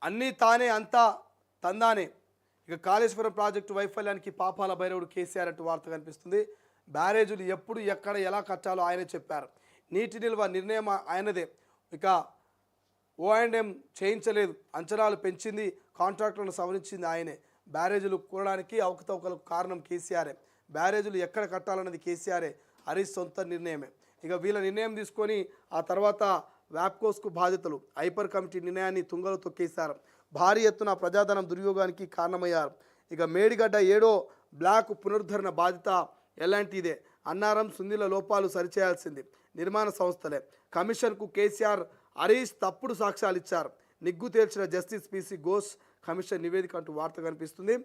అన్నీ తానే అంతా తందానే. ఇక కాళేశ్వరం ప్రాజెక్టు వైఫల్యానికి పాపాల భైరవుడు కేసీఆర్ అంటూ వార్త కనిపిస్తుంది. బ్యారేజీలు ఎప్పుడు ఎక్కడ ఎలా కట్టాలో ఆయనే చెప్పారు. నీటి నిల్వ నిర్ణయం ఆయనదే. ఇక ఓ&ఎం చేయించలేదు, అంచనాలు పెంచింది, కాంట్రాక్టులను సవరించింది ఆయనే. బ్యారేజీలు కూడడానికి అవకతవకలకు కారణం కేసీఆరే. బ్యారేజీలు ఎక్కడ కట్టాలన్నది కేసీఆరే. హరీష్ సొంత నిర్ణయమే. ఇక వీళ్ళ నిర్ణయం తీసుకొని ఆ తర్వాత వ్యాప్కోస్కు బాధితులు హైపర్ కమిటీ నిర్ణయాన్ని తుంగలో తొక్కేశారు. భారీ ఎత్తున ప్రజాధనం దుర్యోగానికి కారణమయ్యారు. ఇక మేడిగడ్డ 7వ బ్లాక్ పునరుద్ధరణ బాధ్యత ఎలాంటిదే. అన్నారం సుందిల లోపాలు సరిచేయాల్సింది నిర్మాణ సంస్థలే. కమిషన్కు కేసీఆర్ హరీష్ తప్పుడు సాక్ష్యాలు ఇచ్చారు. నిగ్గు తేల్చిన జస్టిస్ పిసి ఘోష్ కమిషన్ నివేదిక అంటూ వార్త కనిపిస్తుంది.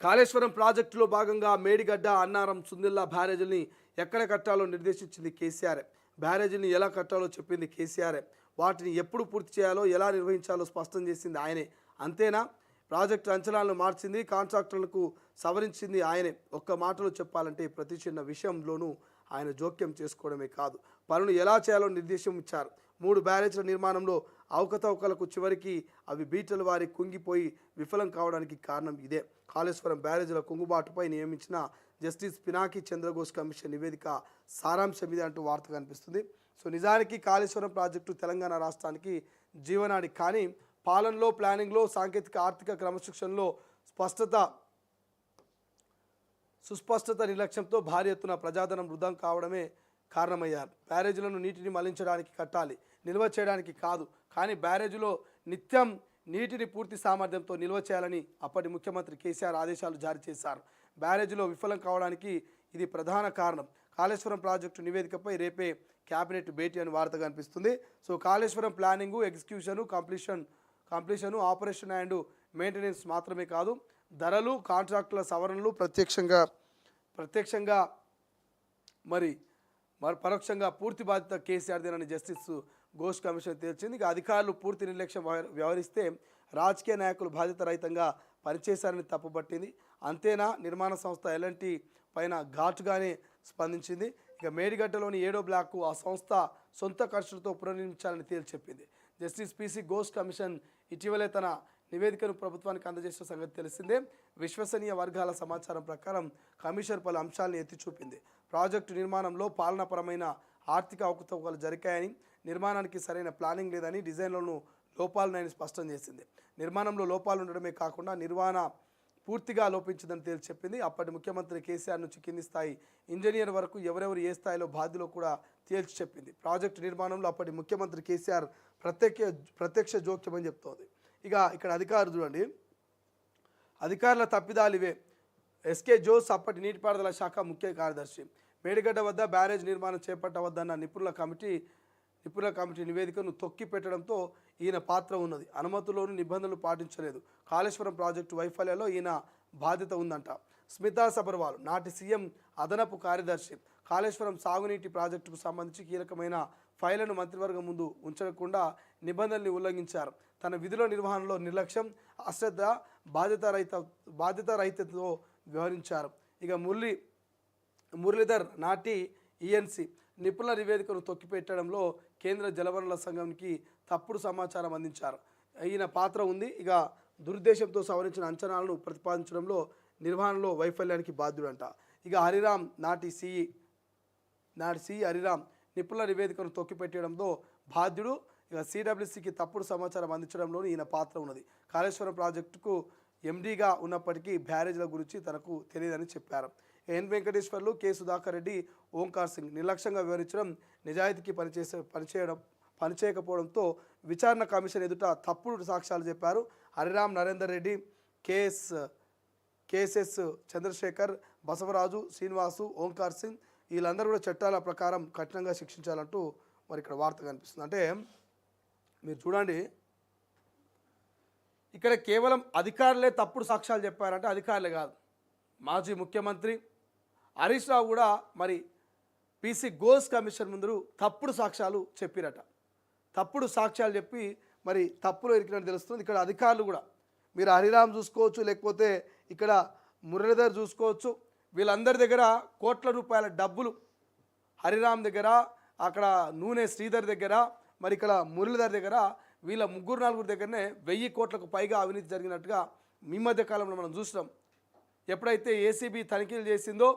కాళేశ్వరం ప్రాజెక్టులో భాగంగా మేడిగడ్డ అన్నారం సుందిల్లా బ్యారేజీని ఎక్కడ కట్టాలో నిర్దేశించింది కేసీఆర్. బ్యారేజీని ఎలా కట్టాలో చెప్పింది కేసీఆర్. వాటిని ఎప్పుడు పూర్తి చేయాలో ఎలా నిర్వహించాలో స్పష్టం చేసింది ఆయనే. అంతేనా? ప్రాజెక్టు అంచనాలను మార్చింది, కాంట్రాక్టర్లకు సవరించింది ఆయనే. ఒక్క మాటలో చెప్పాలంటే ప్రతి చిన్న విషయంలోనూ ఆయన జోక్యం చేసుకోవడమే కాదు, పనులు ఎలా చేయాలో నిర్దేశం ఇచ్చారు. 3 బ్యారేజ్ల నిర్మాణంలో అవకతవకలకు చివరికి అవి బీటల వారి కుంగిపోయి విఫలం కావడానికి కారణం ఇదే. కాళేశ్వరం బ్యారేజీల కుంగుబాటుపై నియమించిన జస్టిస్ పినాకి చంద్రఘోష్ కమిషన్ నివేదిక సారాంశం ఇదే అంటూ వార్త కనిపిస్తుంది. సో నిజానికి కాళేశ్వరం ప్రాజెక్టు తెలంగాణ రాష్ట్రానికి జీవనాడి. కానీ పాలనలో, ప్లానింగ్లో, సాంకేతిక ఆర్థిక క్రమశిక్షణలో సుస్పష్టత నిర్లక్ష్యంతో భారీ ఎత్తున ప్రజాధనం వృధా కావడమే కారణమయ్యారు. బ్యారేజీలను నీటిని మళ్లించడానికి కట్టాలి, నిల్వ చేయడానికి కాదు. కానీ బ్యారేజీలో నిత్యం నీటిని పూర్తి సామర్థ్యంతో నిల్వ చేయాలని అప్పటి ముఖ్యమంత్రి కేసీఆర్ ఆదేశాలు జారీ చేశారు. బ్యారేజీలో విఫలం కావడానికి ఇది ప్రధాన కారణం. కాళేశ్వరం ప్రాజెక్టు నివేదికపై రేపే క్యాబినెట్ భేటీ అని వార్త కనిపిస్తుంది. So Kaleshwaram planning, execution, completion, operation and maintenance మాత్రమే కాదు, ధరలు, కాంట్రాక్టుల సవరణలు ప్రత్యక్షంగా మరి పరోక్షంగా పూర్తి బాధ్యత కేసీఆర్దేనని జస్టిస్ ఘోష్ కమిషన్ తేల్చింది. ఇక అధికారులు పూర్తి నిర్లక్ష్యం వ్యవహరిస్తే రాజకీయ నాయకులు బాధ్యత రహితంగా పనిచేశారని తప్పుపట్టింది. అంతేనా? నిర్మాణ సంస్థ ఎలాంటి పైన ఘాటుగానే స్పందించింది. ఇక మేడిగడ్డలోని 7వ బ్లాక్కు ఆ సంస్థ సొంత ఖర్చులతో పునర్నిర్మించాలని తేల్చెప్పింది. జస్టిస్ పిసి ఘోష్ కమిషన్ ఇటీవలే తన నివేదికను ప్రభుత్వానికి అందజేసిన సంగతి తెలిసిందే. విశ్వసనీయ వర్గాల సమాచారం ప్రకారం కమిషన్ పలు అంశాలను ఎత్తి చూపింది. ప్రాజెక్టు నిర్మాణంలో పాలనాపరమైన ఆర్థిక అవకతవకలు జరిగాయని, నిర్మాణానికి సరైన ప్లానింగ్ లేదని, డిజైన్లోనూ లోపాలున్నాయని స్పష్టం చేసింది. నిర్మాణంలో లోపాలు ఉండడమే కాకుండా నిర్వహణ పూర్తిగా లోపించిందని తేల్చెప్పింది. అప్పటి ముఖ్యమంత్రి కేసీఆర్ నుంచి కింది స్థాయి ఇంజనీర్ వరకు ఎవరెవరు ఏ స్థాయిలో బాధ్యులో కూడా తేల్చి చెప్పింది. ప్రాజెక్టు నిర్మాణంలో అప్పటి ముఖ్యమంత్రి కేసీఆర్ ప్రత్యక్ష జోక్యం అని చెప్తోంది. ఇక ఇక్కడ అధికారులు చూడండి, అధికారుల తప్పిదాలు ఇవే. ఎస్కే జోస్ అప్పటి నీటిపారుదల శాఖ ముఖ్య కార్యదర్శి. మేడిగడ్డ వద్ద బ్యారేజ్ నిర్మాణం చేపట్టవద్దన్న నిపుణుల కమిటీ నివేదికను తొక్కి పెట్టడంతో ఈయన పాత్ర ఉన్నది. అనుమతుల్లోని నిబంధనలు పాటించలేదు. కాళేశ్వరం ప్రాజెక్టు వైఫల్యంలో ఈయన బాధ్యత ఉందంట. స్మితా సబర్వాల్ నాటి సీఎం అదనపు కార్యదర్శి. కాళేశ్వరం సాగునీటి ప్రాజెక్టుకు సంబంధించి కీలకమైన ఫైళ్లను మంత్రివర్గం ముందు ఉంచకుండా నిబంధనల్ని ఉల్లంఘించారు. తన విధుల నిర్వహణలో నిర్లక్ష్యం, అశ్రద్ధ, బాధ్యతారహితతో వ్యవహరించారు. ఇక మురళీధర్ నాటి ఈఎన్సీ నిపుణుల నివేదికను తొక్కిపెట్టడంలో కేంద్ర జలవనరుల సంఘంకి తప్పుడు సమాచారం అందించారు. ఈయన పాత్ర ఉంది. ఇక దురుద్దేశంతో సవరించిన అంచనాలను ప్రతిపాదించడంలో నిర్వహణలో వైఫల్యానికి బాధ్యుడంట. ఇక హరిరామ్ నాటి సిఈ హరిరామ్ నిపుణుల నివేదికను తొక్కిపెట్టడంలో బాధ్యుడు. ఇక సిడబ్ల్యూసికి తప్పుడు సమాచారం అందించడంలోనూ ఈయన పాత్ర ఉన్నది. కాళేశ్వరం ప్రాజెక్టుకు ఎండీగా ఉన్నప్పటికీ బ్యారేజ్ల గురించి తనకు తెలియదని చెప్పారు. ఎన్ వెంకటేశ్వర్లు, కె సుధాకర్ రెడ్డి, ఓంకార్ సింగ్ నిర్లక్ష్యంగా వివరించడం, నిజాయితీకి పనిచేయకపోవడంతో విచారణ కమిషన్ ఎదుట తప్పుడు సాక్ష్యాలు చెప్పారు. హరిరామ్, నరేందర్ రెడ్డి, కేఎస్ఎస్ చంద్రశేఖర్, బసవరాజు, శ్రీనివాసు, ఓంకార్ సింగ్ వీళ్ళందరూ కూడా చట్టాల ప్రకారం కఠినంగా శిక్షించాలంటూ మరి ఇక్కడ వార్త కనిపిస్తుంది. అంటే మీరు చూడండి, ఇక్కడ కేవలం అధికారులే తప్పుడు సాక్ష్యాలు చెప్పారంటే అధికారులే కాదు, మాజీ ముఖ్యమంత్రి హరీష్ రావు కూడా మరి పిసి ఘోష్ కమిషన్ ముందు తప్పుడు సాక్ష్యాలు చెప్పిరట. తప్పుడు సాక్ష్యాలు చెప్పి మరి తప్పులో ఇరికినట్టు తెలుస్తుంది. ఇక్కడ అధికారులు కూడా మీరు హరిరామ్ చూసుకోవచ్చు, లేకపోతే ఇక్కడ మురళీధర్ చూసుకోవచ్చు. వీళ్ళందరి దగ్గర కోట్ల రూపాయల డబ్బులు, హరిరామ్ దగ్గర, అక్కడ నూనె శ్రీధర్ దగ్గర, మరి ఇక్కడ మురళీధర్ దగ్గర వీళ్ళ ముగ్గురు నలుగురు దగ్గరనే 1000 కోట్లకు పైగా అవినీతి జరిగినట్టుగా ఈ మధ్య కాలంలో మనం చూసినాం. ఎప్పుడైతే ఏసీబీ తనిఖీలు చేసిందో,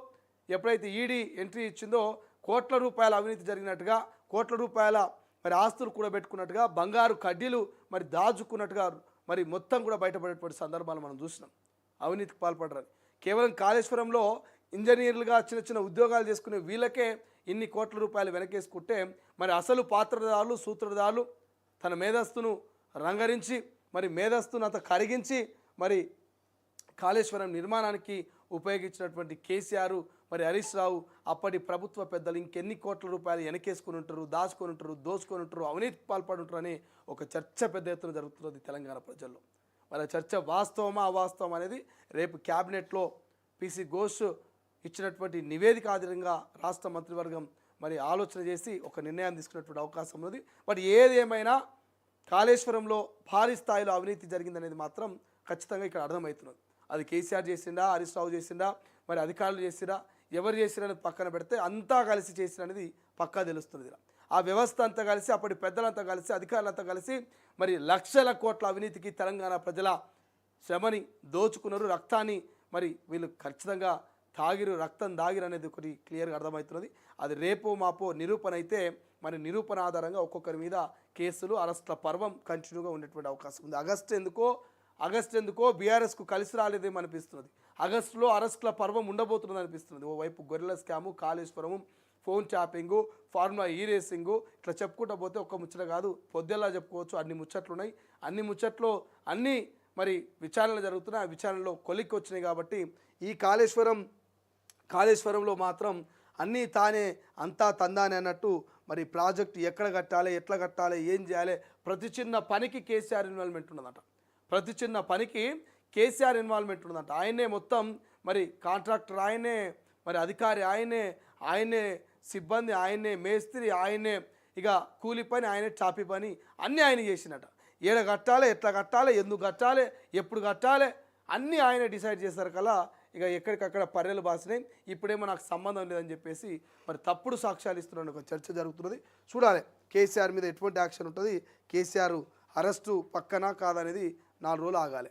ఎప్పుడైతే ఈడీ ఎంట్రీ ఇచ్చిందో, కోట్ల రూపాయల అవినీతి జరిగినట్టుగా, కోట్ల రూపాయల మరి ఆస్తులు కూడా పెట్టుకున్నట్టుగా, బంగారు కడ్డీలు మరి దాచుకున్నట్టుగా మరి మొత్తం కూడా బయటపడేటువంటి సందర్భాలు మనం చూసినాం. అవినీతికి పాల్పడరని కేవలం కాళేశ్వరంలో ఇంజనీర్లుగా చిన్న చిన్న ఉద్యోగాలు చేసుకునే వీళ్ళకే ఇన్ని కోట్ల రూపాయలు వెనకేసుకుంటే, మరి అసలు పాత్రదారులు సూత్రధారులు తన మేధస్సును రంగరించి మరి మేధస్సును అంత కరిగించి మరి కాళేశ్వరం నిర్మాణానికి ఉపయోగించినటువంటి కేసీఆర్ మరి హరీష్ రావు అప్పటి ప్రభుత్వ పెద్దలు ఇంకెన్ని కోట్ల రూపాయలు వెనకేసుకుని ఉంటారు, దాచుకొని ఉంటారు, దోచుకొని ఉంటారు, అవినీతికి పాల్పడి ఉంటారు అని ఒక చర్చ పెద్ద ఎత్తున జరుగుతున్నది తెలంగాణ ప్రజల్లో. మరి ఆ చర్చ వాస్తవమా అవాస్తవం అనేది రేపు క్యాబినెట్లో పీసీ ఘోష్ ఇచ్చినటువంటి నివేదిక ఆధారంగా రాష్ట్ర మంత్రివర్గం మరి ఆలోచన చేసి ఒక నిర్ణయం తీసుకున్నటువంటి అవకాశం ఉన్నది. బట్ ఏదేమైనా కాళేశ్వరంలో భారీ స్థాయిలో అవినీతి జరిగిందనేది మాత్రం ఖచ్చితంగా ఇక్కడ అర్థమవుతున్నది. అది కేసీఆర్ చేసిండా, హరీష్ రావు చేసిండా, మరి అధికారులు చేసిరా, ఎవరు చేసిరనేది పక్కన పెడితే అంతా కలిసి చేసిరనేది పక్కా తెలుస్తుంది. ఆ వ్యవస్థ అంతా కలిసి, అప్పటి పెద్దలంతా కలిసి, అధికారులంతా కలిసి మరి లక్షల కోట్ల అవినీతికి తెలంగాణ ప్రజల శ్రమని దోచుకున్నారు, రక్తాన్ని మరి వీళ్ళు ఖచ్చితంగా తాగిరు, రక్తం దాగిరు అనేది ఒకటి క్లియర్గా అర్థమవుతున్నది. అది రేపో మాపో నిరూపణ అయితే మరి నిరూపణ ఆధారంగా ఒక్కొక్కరి మీద కేసులు, అరెస్టుల పర్వం కంటిన్యూగా ఉండేటువంటి అవకాశం ఉంది. ఆగస్టు ఎందుకో బీఆర్ఎస్కు కలిసి రాలేదేమో అనిపిస్తున్నది. ఆగస్టులో అరెస్టుల పర్వం ఉండబోతున్నది అనిపిస్తున్నది. ఓవైపు గొర్రెల scam, Kaleshwaram, phone tapping, formula ఈ రేసింగు, ఇట్లా చెప్పుకుంటూ పోతే ఒక్క ముచ్చట కాదు, పొద్దెల్లా చెప్పుకోవచ్చు. అన్ని ముచ్చట్లు ఉన్నాయి. అన్ని ముచ్చట్లు అన్నీ మరి విచారణలు జరుగుతున్నాయి. ఆ విచారణలో కొలిక్కి వచ్చినాయి. కాబట్టి ఈ కాళేశ్వరంలో మాత్రం అన్నీ తానే అంతా తందానే అన్నట్టు మరి ప్రాజెక్టు ఎక్కడ కట్టాలి, ఎట్లా కట్టాలి, ఏం చేయాలి, ప్రతి చిన్న పనికి కేసీఆర్ ఇన్వాల్వ్మెంట్ ఉన్నదట. ప్రతి చిన్న పనికి కేసీఆర్ ఇన్వాల్వ్మెంట్ ఉన్నదంట. ఆయనే మొత్తం మరి కాంట్రాక్టర్ ఆయనే, మరి అధికారి ఆయనే సిబ్బంది ఆయనే, మేస్త్రి ఆయనే, ఇక కూలి పని ఆయనే, చాపి పని అన్నీ ఆయన చేసినట. ఏడ కట్టాలి, ఎట్లా కట్టాలి, ఎందుకు కట్టాలి, ఎప్పుడు కట్టాలి అన్నీ ఆయన డిసైడ్ చేశారు కదా. ఇక ఎక్కడికక్కడ పర్రెలు బాసినాయి. ఇప్పుడేమో నాకు సంబంధం లేదని చెప్పేసి మరి తప్పుడు సాక్ష్యాలు ఇస్తున్నాను ఒక చర్చ జరుగుతున్నది. చూడాలి కేసీఆర్ మీద ఎటువంటి యాక్షన్ ఉంటుంది, కేసీఆర్ అరెస్టు పక్కనా కాదనేది 4 రోజులు ఆగాలి.